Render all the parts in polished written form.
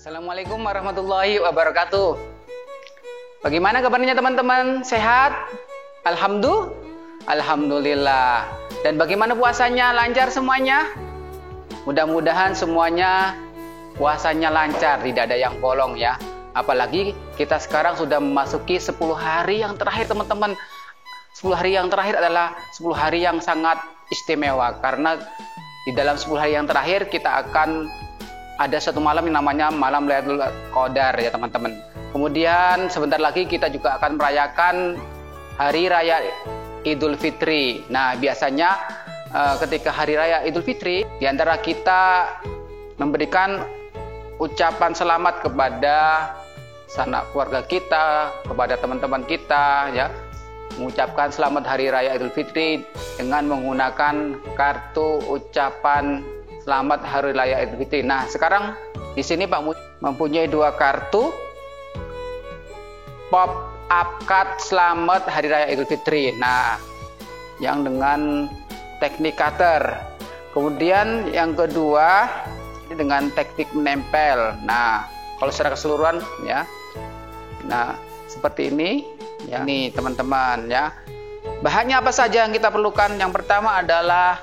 Assalamualaikum warahmatullahi wabarakatuh. Bagaimana kabarnya teman-teman? Sehat? Alhamdulillah. Dan bagaimana puasanya? Lancar semuanya? Mudah-mudahan semuanya puasanya lancar, tidak ada yang bolong ya. Apalagi kita sekarang sudah memasuki 10 hari yang terakhir teman-teman. 10 hari yang terakhir adalah 10 hari yang sangat istimewa, karena di dalam 10 hari yang terakhir kita akan ada satu malam yang namanya malam Lailatul Qadar ya teman-teman. Kemudian sebentar lagi kita juga akan merayakan Hari Raya Idul Fitri. Nah biasanya ketika Hari Raya Idul Fitri, di antara kita memberikan ucapan selamat kepada sanak keluarga kita, kepada teman-teman kita ya, mengucapkan selamat Hari Raya Idul Fitri dengan menggunakan kartu ucapan selamat Hari Raya Idul Fitri. Nah, sekarang di sini Pak Mu mempunyai 2 kartu pop-up card selamat Hari Raya Idul Fitri. Nah, yang dengan teknik cutter. Kemudian yang kedua ini dengan teknik menempel. Nah, kalau secara keseluruhan ya. Nah, seperti ini ya. Ini teman-teman ya. Bahannya apa saja yang kita perlukan? Yang pertama adalah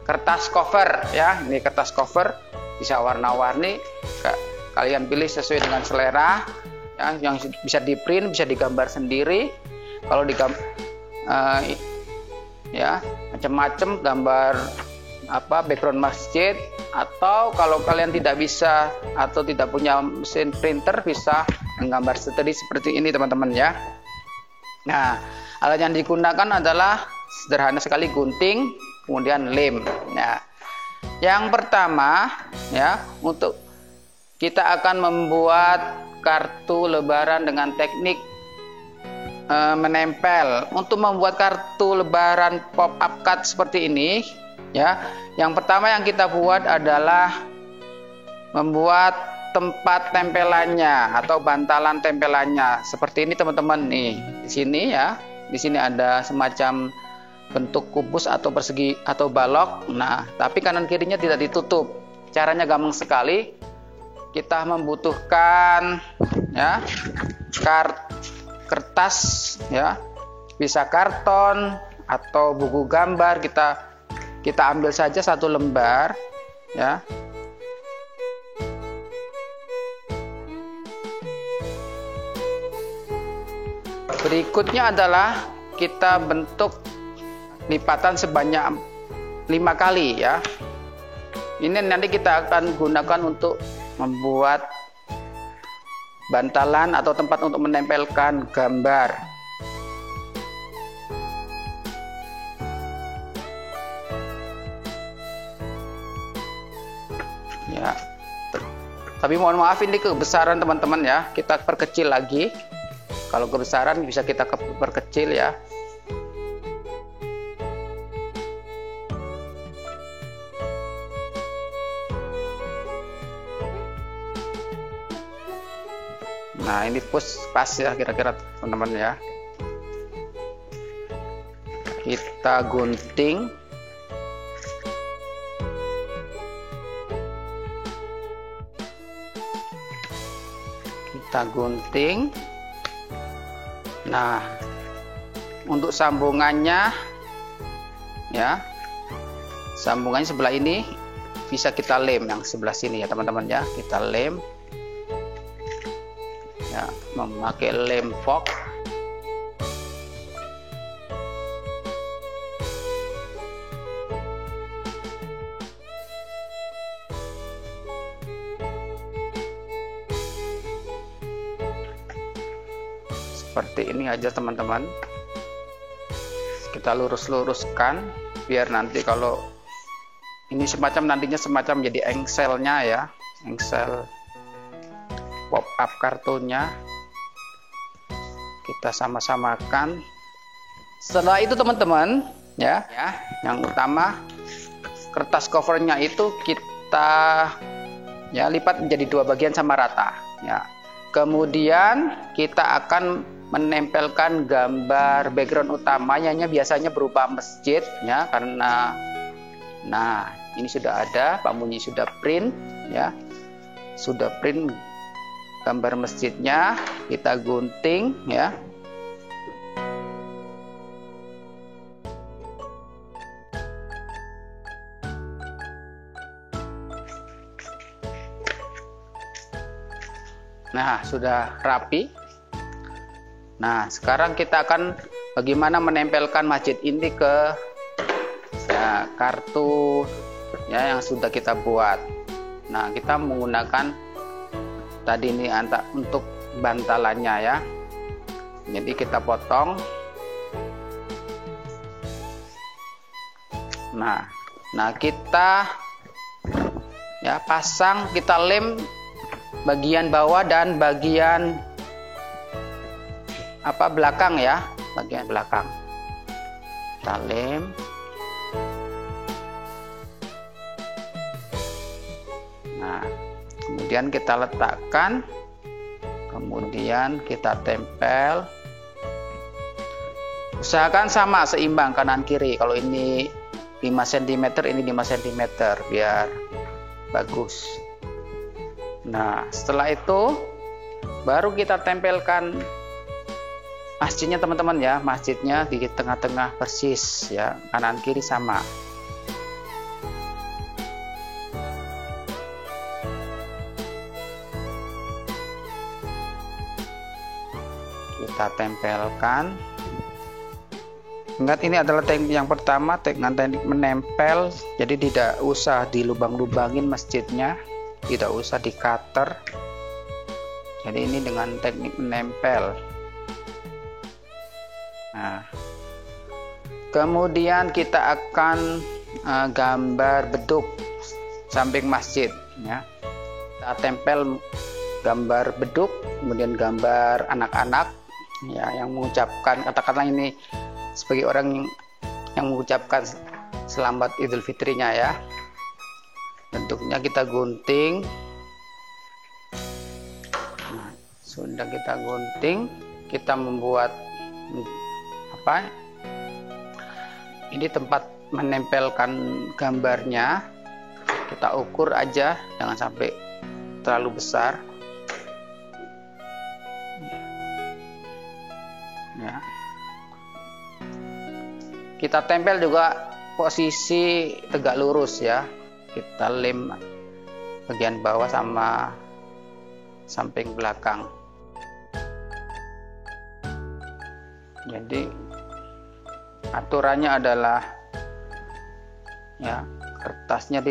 kertas cover ya. Ini kertas cover, bisa warna-warni, kalian pilih sesuai dengan selera ya, yang bisa di print, bisa digambar sendiri. Kalau ya macam-macam gambar background masjid, atau kalau kalian tidak bisa atau tidak punya mesin printer, bisa menggambar seperti ini teman-teman ya. Nah, alat yang digunakan adalah sederhana sekali, gunting, kemudian lem. Nah, yang pertama ya, untuk kita akan membuat kartu lebaran dengan teknik menempel. Untuk membuat kartu lebaran pop-up card seperti ini ya, yang pertama yang kita buat adalah membuat tempat tempelannya atau bantalan tempelannya seperti ini teman-teman nih. Di sini ya, di sini ada semacam bentuk kubus atau persegi atau balok. Nah, tapi kanan kirinya tidak ditutup. Caranya gampang sekali. Kita membutuhkan ya kertas ya, bisa karton atau buku gambar. Kita ambil saja 1 lembar ya. Berikutnya adalah kita bentuk lipatan sebanyak 5 kali ya. Ini nanti kita akan gunakan untuk membuat bantalan atau tempat untuk menempelkan gambar. Ya. Tapi mohon maaf ini kebesaran teman-teman ya. Kita perkecil lagi. Kalau kebesaran bisa kita perkecil ya. Nah, ini pas ya kira-kira teman-teman ya. Kita gunting. Kita gunting. Nah, untuk sambungannya ya, sambungannya sebelah ini bisa kita lem yang sebelah sini ya teman-teman ya. Kita lem ya, memakai lem fork. Seperti ini aja teman-teman. Kita lurus-luruskan biar nanti kalau ini nantinya semacam jadi engselnya ya, engsel pop-up kartunya. Kita sama-samakan. Setelah itu teman-teman ya, yang utama kertas covernya itu kita ya lipat menjadi 2 bagian sama rata ya. Kemudian kita akan menempelkan gambar background utamanya, biasanya berupa masjid ya, karena nah ini sudah ada, Pak Munyi sudah print ya, sudah print gambar masjidnya, kita gunting ya. Nah, sudah rapi. Nah, sekarang kita akan bagaimana menempelkan masjid ini ke ya, kartu ya yang sudah kita buat. Nah, kita menggunakan tadi ini untuk bantalannya ya. Jadi kita potong. Nah, kita ya pasang, kita lem bagian bawah dan bagian belakang ya, bagian belakang kita lem. Nah, kemudian kita letakkan, kemudian kita tempel. Usahakan sama, seimbang kanan kiri. Kalau ini 5 cm, ini 5 cm biar bagus. Nah, setelah itu baru kita tempelkan masjidnya teman-teman ya. Masjidnya di tengah-tengah persis ya, kanan kiri sama. Kita tempelkan. Ingat, ini adalah teknik yang pertama, teknik menempel. Jadi tidak usah dilubang-lubangin masjidnya, tidak usah di cutter. Jadi ini dengan teknik menempel. Nah, kemudian kita akan gambar beduk samping masjid ya. Kita tempel gambar beduk, kemudian gambar anak-anak ya yang mengucapkan, katakanlah ini sebagai orang yang mengucapkan selamat Idul Fitrinya ya. Bentuknya kita gunting. Nah, sudah kita gunting, kita membuat ini tempat menempelkan gambarnya. Kita ukur aja, jangan sampai terlalu besar ya. Kita tempel juga posisi tegak lurus ya. Kita lem bagian bawah sama samping belakang. Jadi aturannya adalah ya, kertasnya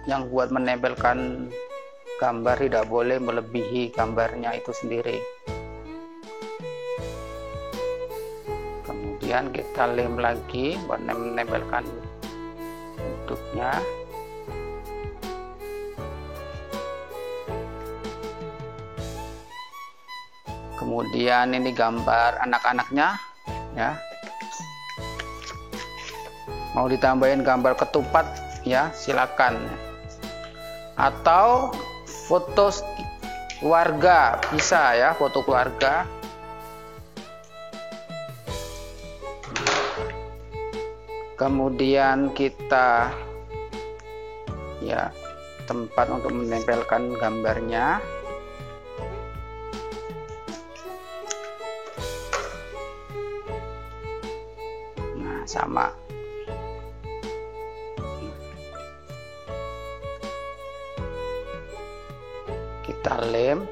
yang buat menempelkan gambar tidak boleh melebihi gambarnya itu sendiri. Kemudian kita lem lagi buat menempelkan bentuknya. Kemudian ini gambar anak-anaknya ya. Mau ditambahin gambar ketupat ya, silakan. Atau foto keluarga bisa ya, foto keluarga. Kemudian kita ya tempat untuk menempelkan gambarnya. Nah, sama. Kita lem.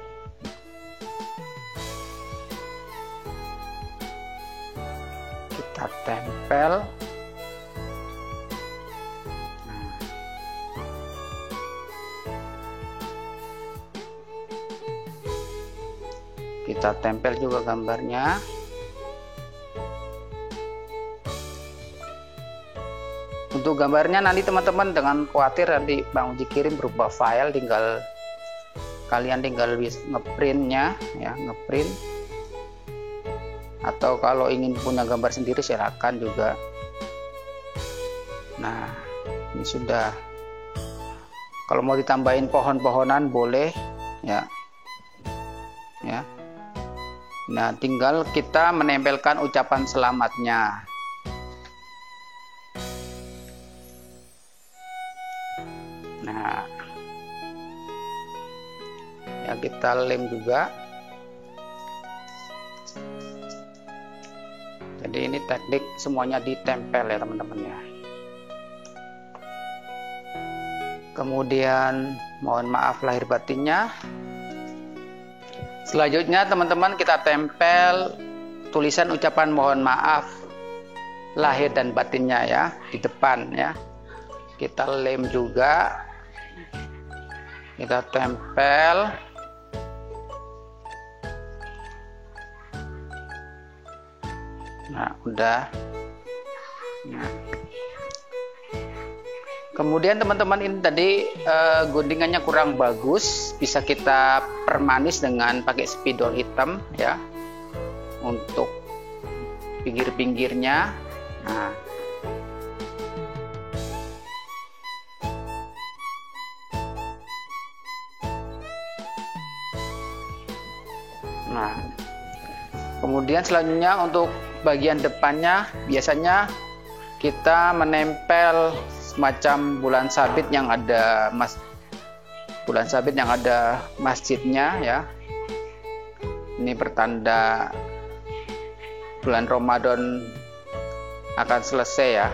Kita tempel. Kita tempel juga gambarnya. Untuk gambarnya nanti teman-teman dengan khawatir nanti Bang Uji kirim berupa file, kalian tinggal ngeprintnya ya, ngeprint. Atau kalau ingin punya gambar sendiri silakan juga. Nah, ini sudah. Kalau mau ditambahin pohon-pohonan boleh ya. Ya. Nah, tinggal kita menempelkan ucapan selamatnya. Nah, ya ya, kita lem juga. Jadi ini teknik semuanya ditempel ya teman-teman ya. Kemudian mohon maaf lahir batinnya. Selanjutnya teman-teman kita tempel tulisan ucapan mohon maaf lahir dan batinnya ya di depan ya. Kita lem juga. Kita tempel. Nah, udah. Nah. Kemudian teman-teman ini tadi guntingannya kurang bagus, bisa kita permanis dengan pakai spidol hitam ya untuk pinggir-pinggirnya. Nah, kemudian selanjutnya untuk bagian depannya biasanya kita menempel semacam bulan sabit yang ada masjidnya ya. Ini pertanda bulan Ramadan akan selesai ya.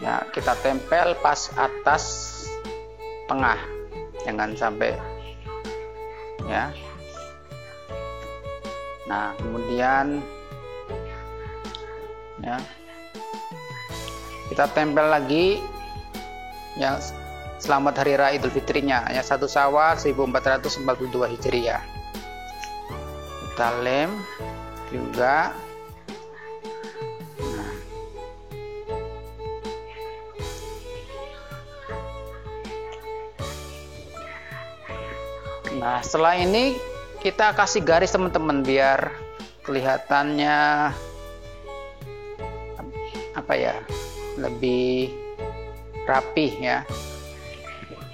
Ya, kita tempel pas atas tengah, jangan sampai ya. Nah, kemudian ya kita tempel lagi ya, selamat hari raya Idul Fitrinya ya, 1 Syawal 1442 Hijriah. Kita lem juga. Nah, setelah ini kita kasih garis teman-teman biar kelihatannya apa ya, lebih rapih ya.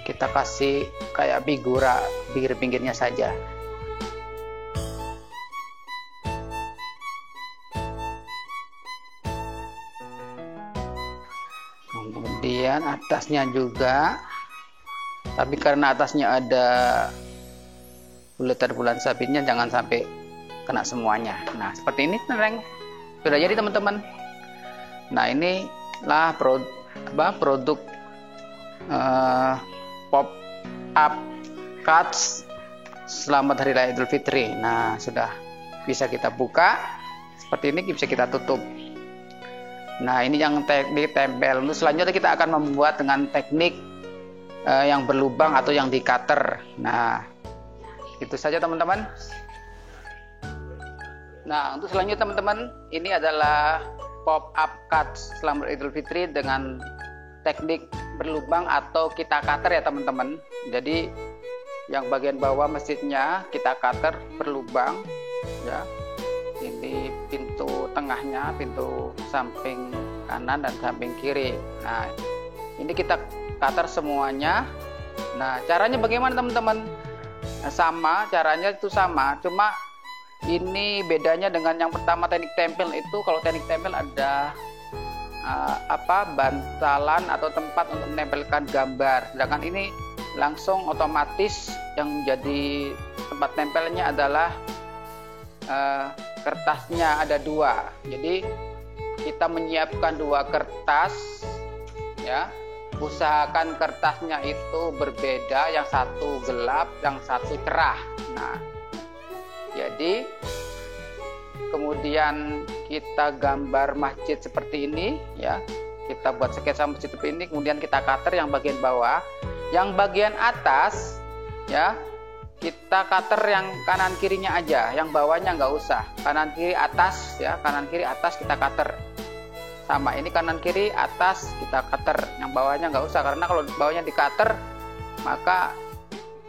Kita kasih kayak figura pinggir-pinggirnya saja. Kemudian atasnya juga, tapi karena atasnya ada bulatan bulan sabitnya, jangan sampai kena semuanya. Nah, seperti ini sudah jadi teman-teman. Nah, inilah produk pop up cards selamat hari raya Idul Fitri. Nah, sudah bisa kita buka seperti ini, bisa kita tutup. Nah, ini yang teknik tempel. Selanjutnya kita akan membuat dengan teknik yang berlubang atau yang di cutter. Nah, itu saja teman-teman. Nah, untuk selanjutnya teman-teman, ini adalah pop up cards selamat Idul Fitri dengan teknik berlubang atau kita cutter ya teman-teman. Jadi yang bagian bawah masjidnya kita cutter berlubang ya. Ini pintu tengahnya, pintu samping kanan dan samping kiri. Nah, ini kita cutter semuanya. Nah, caranya bagaimana teman-teman? Nah, sama, caranya itu sama, cuma ini bedanya dengan yang pertama teknik tempel itu. Kalau teknik tempel ada bantalan atau tempat untuk menempelkan gambar, sedangkan ini langsung otomatis yang menjadi tempat tempelnya adalah kertasnya ada 2. Jadi kita menyiapkan 2 kertas ya, usahakan kertasnya itu berbeda, yang satu gelap, yang satu cerah. Nah, jadi kemudian kita gambar masjid seperti ini ya, kita buat sketsa masjid seperti ini, kemudian kita cutter yang bagian bawah, yang bagian atas ya kita cutter yang kanan kirinya aja, yang bawahnya nggak usah. Kanan kiri atas ya, kanan kiri atas kita cutter. Sama, ini kanan kiri atas kita cutter, yang bawahnya nggak usah, karena kalau bawahnya di cutter maka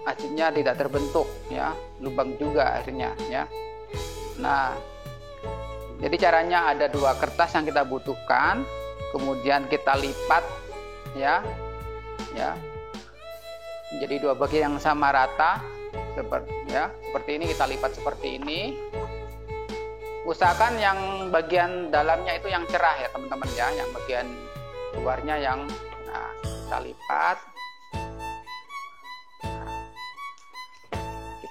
akhirnya tidak terbentuk ya, lubang juga akhirnya ya. Nah, jadi caranya ada 2 kertas yang kita butuhkan, kemudian kita lipat ya, jadi 2 bagian yang sama rata seperti ini. Kita lipat seperti ini. Usahakan yang bagian dalamnya itu yang cerah ya teman-teman ya, yang bagian luarnya yang, nah, kita lipat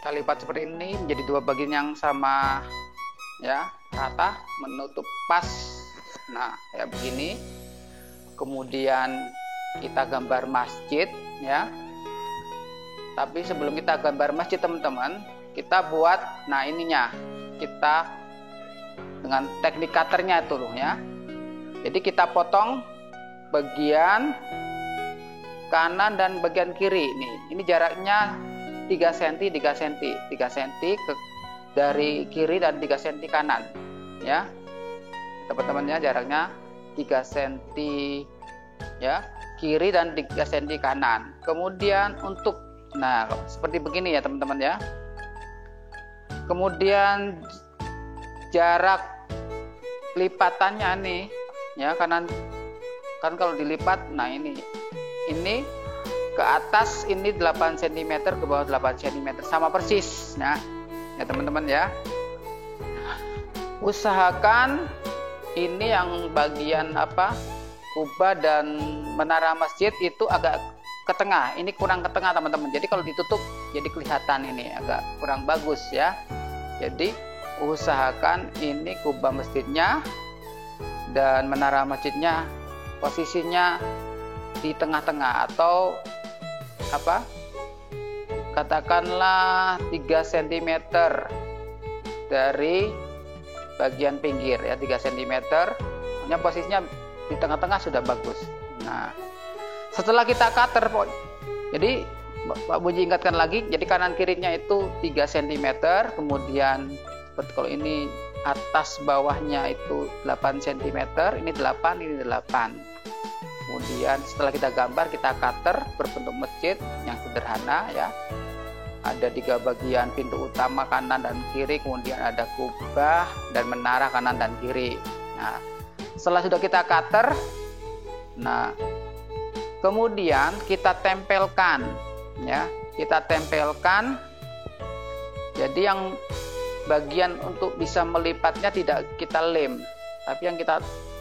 kita lipat seperti ini menjadi dua bagian yang sama ya, rata, menutup pas. Nah kayak begini. Kemudian kita gambar masjid ya. Tapi sebelum kita gambar masjid teman-teman, kita buat nah ininya, kita dengan teknik cutternya itu loh ya. Jadi kita potong bagian kanan dan bagian kiri ini jaraknya 3 cm dari kiri dan 3 cm kanan ya teman-teman ya, jaraknya 3 cm ya kiri dan 3 cm kanan. Kemudian untuk nah seperti begini ya teman-teman ya. Kemudian jarak lipatannya nih ya, kanan kan kalau dilipat nah ini ke atas ini 8 cm, ke bawah 8 cm, sama persis nah ya teman-teman ya. Usahakan ini yang bagian kubah dan menara masjid itu agak ke tengah, ini kurang ke tengah teman-teman. Jadi kalau ditutup jadi kelihatan ini agak kurang bagus ya. Jadi usahakan ini kubah masjidnya dan menara masjidnya posisinya di tengah-tengah, atau katakanlah 3 cm dari bagian pinggir ya, 3 cm hanya posisinya di tengah-tengah sudah bagus. Nah setelah kita cutter, jadi Pak Puji ingatkan lagi, jadi kanan kirinya itu 3 cm, kemudian seperti kalau ini atas bawahnya itu 8 cm, ini 8, ini 8. Kemudian setelah kita gambar, kita cutter berbentuk masjid yang sederhana ya. Ada 3 bagian, pintu utama kanan dan kiri, kemudian ada kubah dan menara kanan dan kiri. Nah, setelah sudah kita cutter, nah kemudian kita tempelkan ya, kita tempelkan. Jadi yang bagian untuk bisa melipatnya tidak kita lem, tapi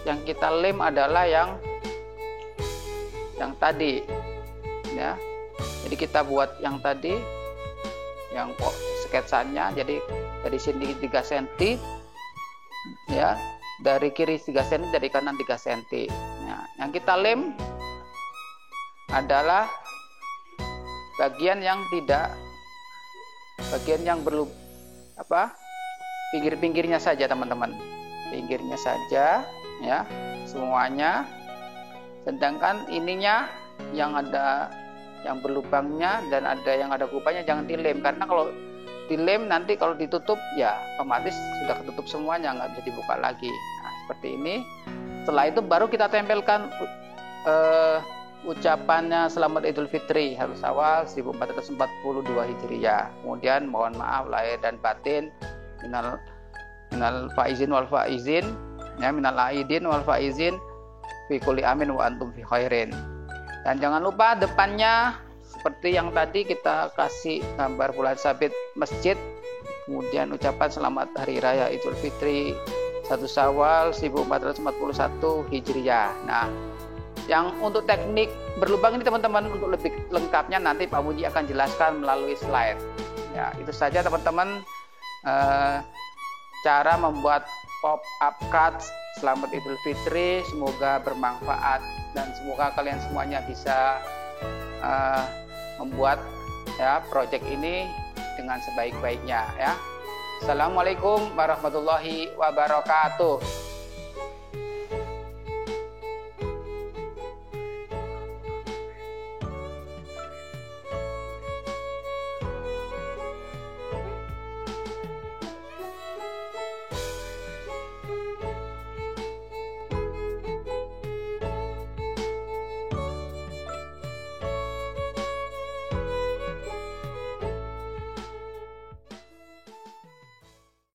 yang kita lem adalah yang tadi ya. Jadi kita buat yang tadi yang sketsanya, jadi dari sini 3 cm ya, dari kiri 3 cm, dari kanan 3 cm. Nah, yang kita lem adalah bagian yang pinggir-pinggirnya saja teman-teman, pinggirnya saja ya semuanya. Sedangkan ininya yang ada yang berlubangnya dan ada yang ada kubahnya jangan dilem, karena kalau dilem nanti kalau ditutup ya otomatis sudah ketutup semuanya, nggak bisa dibuka lagi. Nah seperti ini. Setelah itu baru kita tempelkan ucapannya Selamat Idul Fitri Harus Awal 1442 Hijriah. Kemudian mohon maaf lahir dan batin, minal faizin wal faizin ya, minal aidin wal faizin fi kulli amin wa antum fi khairin. Dan jangan lupa depannya seperti yang tadi kita kasih gambar bulan sabit masjid, kemudian ucapan selamat hari raya Idul Fitri 1 Syawal 1441 Hijriah. Nah, yang untuk teknik berlubang ini teman-teman, untuk lebih lengkapnya nanti Pak Puji akan jelaskan melalui slide. Ya, itu saja teman-teman cara membuat pop-up cards Selamat Idul Fitri. Semoga bermanfaat dan semoga kalian semuanya bisa membuat ya project ini dengan sebaik-baiknya ya. Assalamualaikum warahmatullahi wabarakatuh.